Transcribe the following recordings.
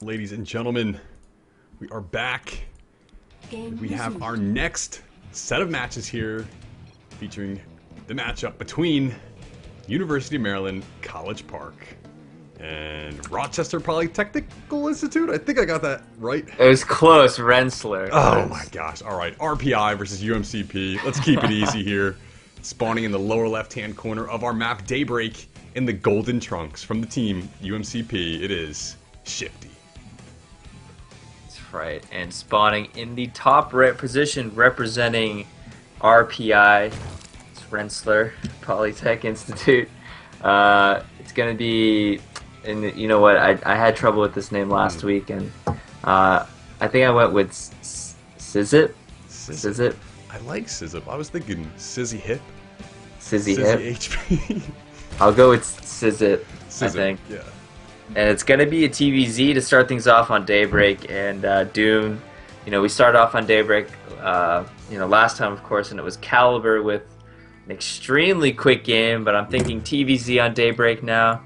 Ladies and gentlemen, we are back. We have our next set of matches here featuring the matchup between University of Maryland College Park and Rochester Polytechnical Institute. I think I got that right. It was close, Rensselaer. Oh my gosh. All right, RPI versus UMCP. Let's keep it easy here. Spawning in the lower left-hand corner of our map, Daybreak, in the golden trunks from the team UMCP. It is Shifty. That's right. And spawning in the top right position, representing RPI. It's Rensselaer Polytech Institute. It's going to be, and you know what? I had trouble with this name last week, and I think I went with Sizip. Sizip. I like Sizip. I was thinking Sizzy Hip. Sizzy Hip. HP. I'll go with Sizip, I think. Yeah. And it's going to be a TVZ to start things off on Daybreak. And Doom, we started off on Daybreak, last time, of course, and it was Caliber with an extremely quick game. But I'm thinking TVZ on Daybreak now.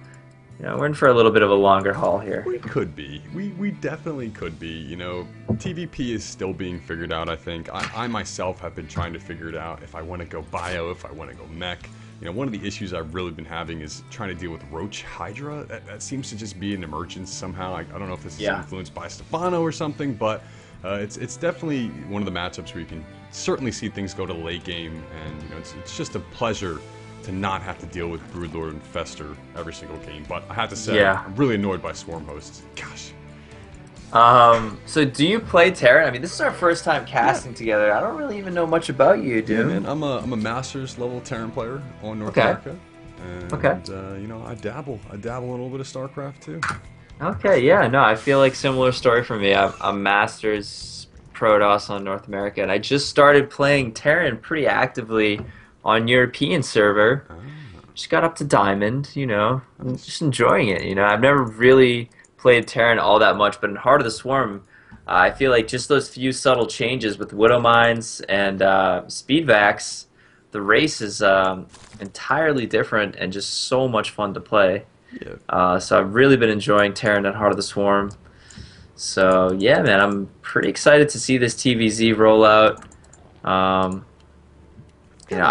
We're in for a little bit of a longer haul here. We could be. We definitely could be. TVP is still being figured out, I think. I myself have been trying to figure it out if I want to go bio, if I want to go mech. One of the issues I've really been having is trying to deal with Roach Hydra. That seems to just be an emergence somehow. I don't know if this is influenced by Stefano or something, but it's definitely one of the matchups where you can certainly see things go to the late game, and it's just a pleasure to not have to deal with Broodlord and Fester every single game. But I have to say, I'm really annoyed by Swarm hosts. Gosh. So do you play Terran? I mean, this is our first time casting together. I don't really even know much about you, dude. Yeah, man, I'm a Masters level Terran player on North America. And, I dabble in a little bit of StarCraft too. Okay, yeah, no, I feel like similar story for me. I'm Masters Protoss on North America, and I just started playing Terran pretty actively on European server. Just got up to Diamond, I'm just enjoying it. I've never really played Terran all that much, but in Heart of the Swarm, I feel like just those few subtle changes with Widow Mines and Speedvax, the race is entirely different and just so much fun to play. Yeah. So I've really been enjoying Terran and Heart of the Swarm. So yeah, man, I'm pretty excited to see this TVZ roll out. I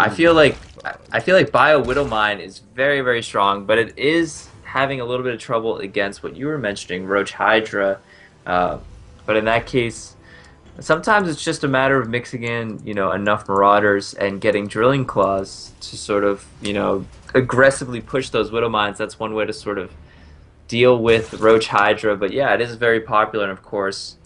feel like Bio Widow Mine is very, very strong, but it is having a little bit of trouble against what you were mentioning, Roach Hydra. But in that case, sometimes it's just a matter of mixing in, enough Marauders and getting Drilling Claws to sort of, aggressively push those Widow Mines. That's one way to sort of deal with Roach Hydra. But yeah, it is very popular, and of course,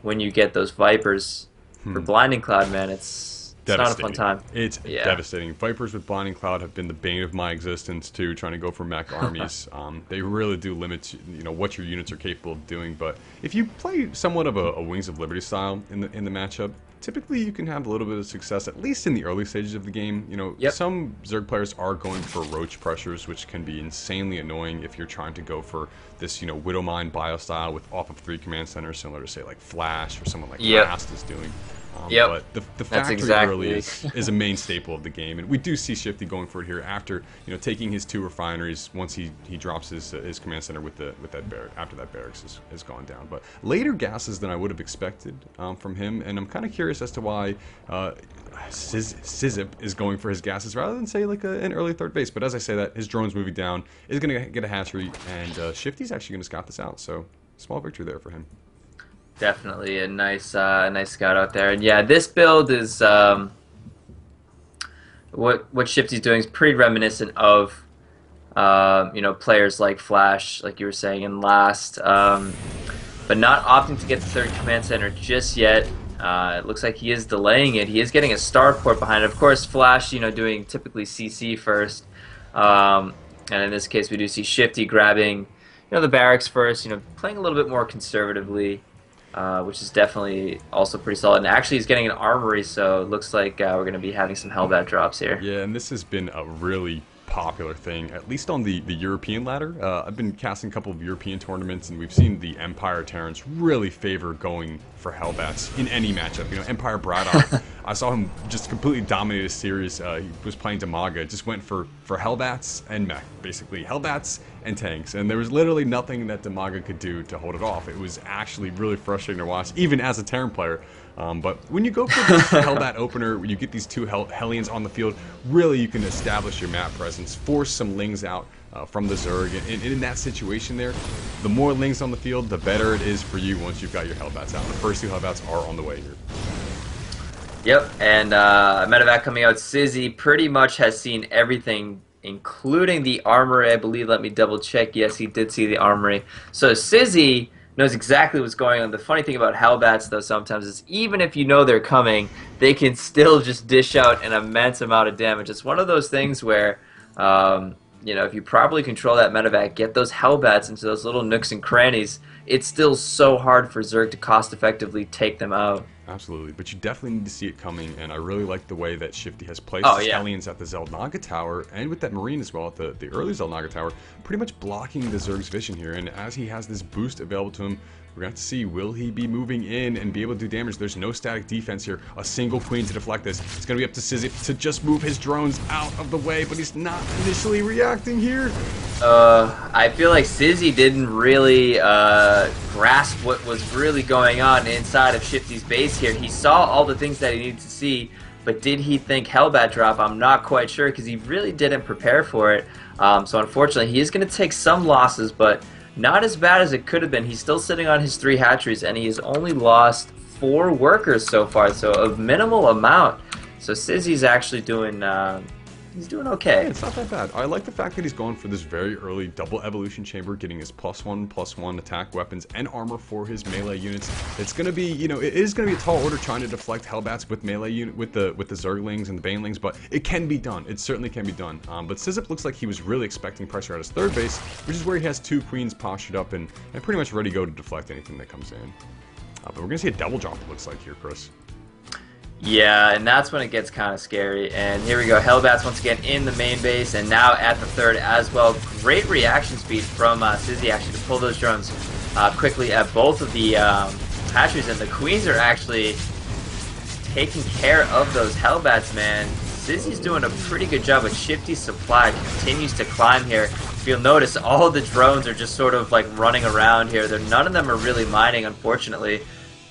when you get those Vipers for Blinding Cloud, man, it's not a fun time. It's devastating. Vipers with Blinding Cloud have been the bane of my existence too, trying to go for mech armies. They really do limit what your units are capable of doing, but if you play somewhat of a Wings of Liberty style in the matchup, typically you can have a little bit of success, at least in the early stages of the game. Some Zerg players are going for Roach pressures, which can be insanely annoying if you're trying to go for this, Widow Mine bio style with off of 3 command centers, similar to say like Flash or someone like Rast is doing. But the factory early is a main staple of the game, and we do see Shifty going for it here after taking his 2 refineries once he drops his command center with that barrack after that barracks has gone down. But later gases than I would have expected from him, and I'm kind of curious as to why Sizip is going for his gases rather than say like an early third base. But as I say that, his drone's moving down is going to get a hatchery, and Shifty's actually going to scout this out. So small victory there for him. Definitely a nice scout out there, and yeah, this build is what Shifty's doing is pretty reminiscent of players like Flash, like you were saying in last, but not opting to get the 3rd command center just yet. It looks like he is delaying it. He is getting a starport behind it. Of course, Flash, doing typically CC first, and in this case, we do see Shifty grabbing the barracks first. Playing a little bit more conservatively. Which is definitely also pretty solid. And actually, he's getting an armory, so it looks like we're going to be having some Hellbat drops here. Yeah, and this has been a really popular thing, at least on the European ladder. I've been casting a couple of European tournaments, and we've seen the Empire Terrans really favor going for Hellbats in any matchup. You know, Empire Braddock, I saw him just completely dominate a series. He was playing Damaga, just went for Hellbats and mech, basically. Hellbats and tanks, and there was literally nothing that Damaga could do to hold it off. It was actually really frustrating to watch, even as a Terran player. But when you go for this Hellbat opener, when you get these two Hellions on the field, really you can establish your map presence, force some Lings out from the Zerg, and in that situation there, the more Lings on the field, the better it is for you once you've got your Hellbats out. The first two Hellbats are on the way here. Yep, and Medevac coming out, Sizzy pretty much has seen everything, including the armory, I believe. Let me double check. Yes, he did see the armory. So Sizzy knows exactly what's going on. The funny thing about Hellbats, though, sometimes is even if you know they're coming, they can still just dish out an immense amount of damage. It's one of those things where, you know, if you properly control that medevac, get those Hellbats into those little nooks and crannies, it's still so hard for Zerg to cost-effectively take them out. Absolutely, but you definitely need to see it coming, and I really like the way that Shifty has placed his Hellions at the Xel'Naga Tower, and with that Marine as well at the early Xel'Naga Tower, pretty much blocking the Zerg's vision here, and as he has this boost available to him, we're going to have to see, will he be moving in and be able to do damage? There's no static defense here, a single Queen to deflect this. It's going to be up to Sizzy to just move his drones out of the way, but he's not initially reacting here. I feel like Sizzy didn't really grasp what was really going on inside of Shifty's base here. He saw all the things that he needed to see, but did he think Hellbat drop? I'm not quite sure, because he really didn't prepare for it. So unfortunately, he is going to take some losses, but not as bad as it could have been. He's still sitting on his 3 hatcheries, and he has only lost 4 workers so far, so a minimal amount. So Sizzy's actually doing he's doing okay. Yeah, it's not that bad. I like the fact that he's going for this very early double evolution chamber, getting his +1/+1 attack weapons and armor for his melee units. It's going to be, you know, it is going to be a tall order trying to deflect Hellbats with melee unit with the Zerglings and the Banelings, but it can be done. It certainly can be done. But Sizzy looks like he was really expecting pressure at his third base, which is where he has 2 queens postured up and pretty much ready to go to deflect anything that comes in. But we're going to see a double drop, it looks like here, Chris. Yeah, and that's when it gets kind of scary. And here we go, Hellbats once again in the main base, and now at the third as well. Great reaction speed from Sizzy actually to pull those drones quickly at both of the hatcheries, and the queens are actually taking care of those Hellbats, man. Sizzy's doing a pretty good job with Shifty's supply. Continues to climb here. If you'll notice, all the drones are just sort of like running around here. None of them are really mining, unfortunately.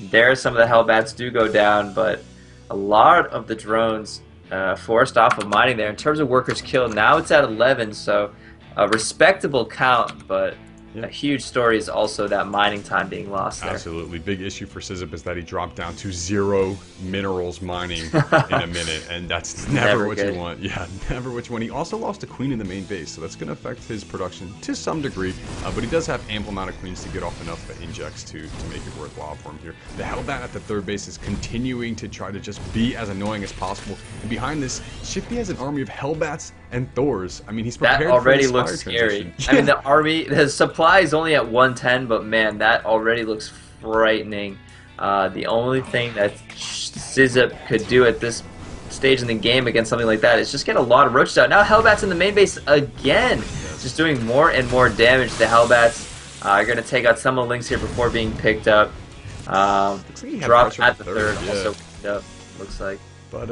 There, some of the Hellbats do go down, but a lot of the drones forced off of mining there. In terms of workers killed, now it's at 11, so a respectable count, but a huge story is also that mining time being lost there. Absolutely. Big issue for Sizzy is that he dropped down to 0 minerals mining in a minute, and that's never what you want. Yeah, never what you want. He also lost a queen in the main base, so that's going to affect his production to some degree, but he does have ample amount of queens to get off enough injects to make it worthwhile for him here. The Hellbat at the third base is continuing to try to just be as annoying as possible, and behind this, Shifty has an army of Hellbats and Thors. I mean, he's prepared that already for looks scary. I mean, the army, the supply is only at 110, but man, that already looks frightening. The only thing that Sizzy could do at this stage in the game against something like that is just get a lot of roaches out. Now Hellbats in the main base again, just doing more and more damage. The Hellbats are going to take out some of the Lings here before being picked up. Drop at the third, also picked up, looks like. But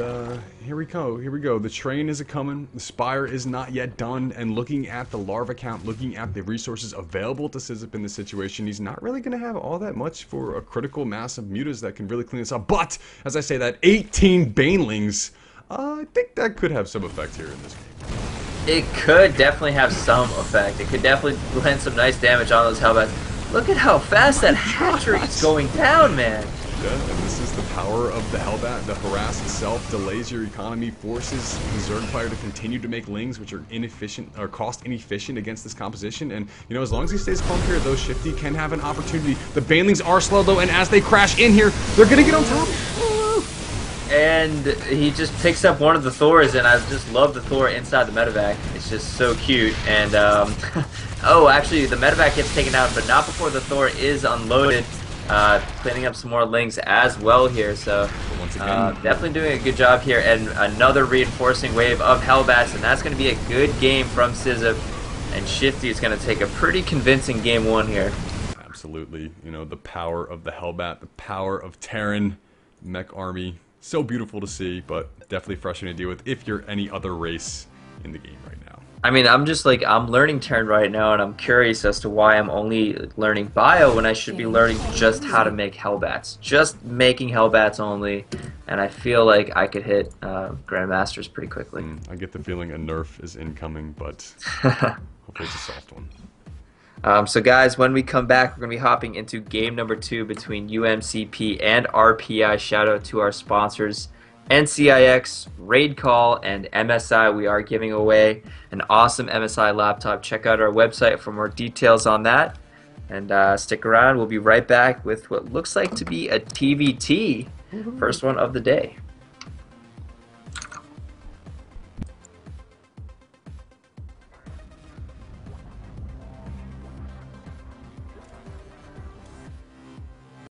here we go. The train is a-coming. The Spire is not yet done. And looking at the larva count, looking at the resources available to Sizzy in this situation, he's not really going to have all that much for a critical mass of mutas that can really clean this up. But, as I say that, 18 Banelings, I think that could have some effect here in this game. It could definitely have some effect. It could definitely land some nice damage on those Hellbats. Look at how fast that hatchery is going down, man. Yeah, and this is the power of the Hellbat. The harass itself delays your economy, forces the Zerg player to continue to make Lings, which are inefficient or cost inefficient against this composition. And you know, as long as he stays calm here, though, Shifty can have an opportunity. The Banelings are slow though, and as they crash in here, they're gonna get on top. And he just picks up one of the Thors, and I just love the Thor inside the medevac. It's just so cute. And oh, actually, the medevac gets taken out, but not before the Thor is unloaded. cleaning up some more links as well here. So But once again, definitely doing a good job here. And another reinforcing wave of Hellbats, and that's going to be a good game from Sizzip. And Shifty is going to take a pretty convincing game 1 here. absolutely. You know, the power of the Hellbat, the power of Terran, mech army. So beautiful to see, but definitely frustrating to deal with if you're any other race in the game right now. I mean, I'm just like, I'm learning Terran right now, and I'm curious as to why I'm only learning Bio when I should be learning just how to make Hellbats. Just making Hellbats only, and I feel like I could hit Grandmasters pretty quickly. I get the feeling a nerf is incoming, but hopefully it's a soft one. So guys, when we come back, we're going to be hopping into game number 2 between UMCP and RPI. Shout out to our sponsors, NCIX, Raid Call, and MSI. We are giving away an awesome MSI laptop. Check out our website for more details on that. And stick around. We'll be right back with what looks like to be a TVT. First one of the day.